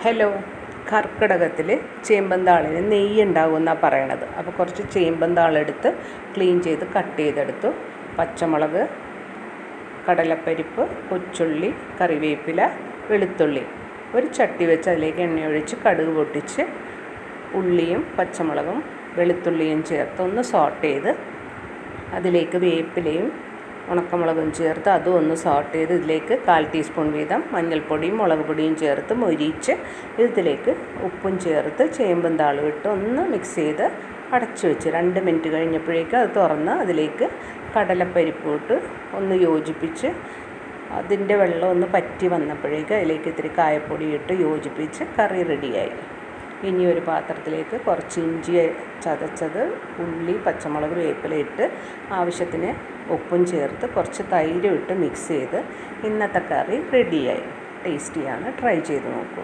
Hello, കർക്കിടകത്തിൽ ചേമ്പന്താളിന് നെയ്യ് ഉണ്ടാകുമെന്നാണ് പറയണത്. അപ്പോൾ കുറച്ച് ചേമ്പന്താളെടുത്ത് ക്ലീൻ ചെയ്ത് കട്ട് ചെയ്തെടുത്തു. പച്ചമുളക്, കടലപ്പരിപ്പ്, കൊച്ചുള്ളി, കറിവേപ്പില, വെളുത്തുള്ളി. ഒരു ചട്ടി വെച്ച് അതിലേക്ക് എണ്ണയൊഴിച്ച് കടുക് പൊട്ടിച്ച് ഉള്ളിയും പച്ചമുളകും വെളുത്തുള്ളിയും ചേർത്ത് ഒന്ന് സോട്ട് ചെയ്ത് അതിലേക്ക് വേപ്പിലയും ഉണക്കമുളകും ചേർത്ത് അതും ഒന്ന് സോട്ട് ചെയ്ത് ഇതിലേക്ക് 1/4 ടീസ്പൂൺ വീതം മഞ്ഞൾപ്പൊടിയും മുളക് പൊടിയും ചേർത്ത് മൊരിയിച്ച് ഇതിലേക്ക് ഉപ്പും ചേർത്ത് ചേമ്പും താളും ഇട്ട് ഒന്ന് മിക്സ് ചെയ്ത് അടച്ചു വെച്ച് 2 മിനിറ്റ് കഴിഞ്ഞപ്പോഴേക്കും അത് തുറന്ന് അതിലേക്ക് കടലപ്പരിപ്പ് ഇട്ട് ഒന്ന് യോജിപ്പിച്ച് അതിൻ്റെ വെള്ളം ഒന്ന് പറ്റി വന്നപ്പോഴേക്കും അതിലേക്ക് ഇത്തിരി കായപ്പൊടി ഇട്ട് യോജിപ്പിച്ച് കറി റെഡിയായി. ഇനി ഒരു പാത്രത്തിലേക്ക് കുറച്ച് ഇഞ്ചി ചതച്ചത്, ഉള്ളി, പച്ചമുളക്, വേപ്പില ഇട്ട് ആവശ്യത്തിന് ഉപ്പും ചേർത്ത് കുറച്ച് തൈരും ഇട്ട് മിക്സ് ചെയ്ത് ഇന്നത്തെ കറി റെഡിയായി. ടേസ്റ്റിയാണ്, ട്രൈ ചെയ്ത് നോക്കൂ.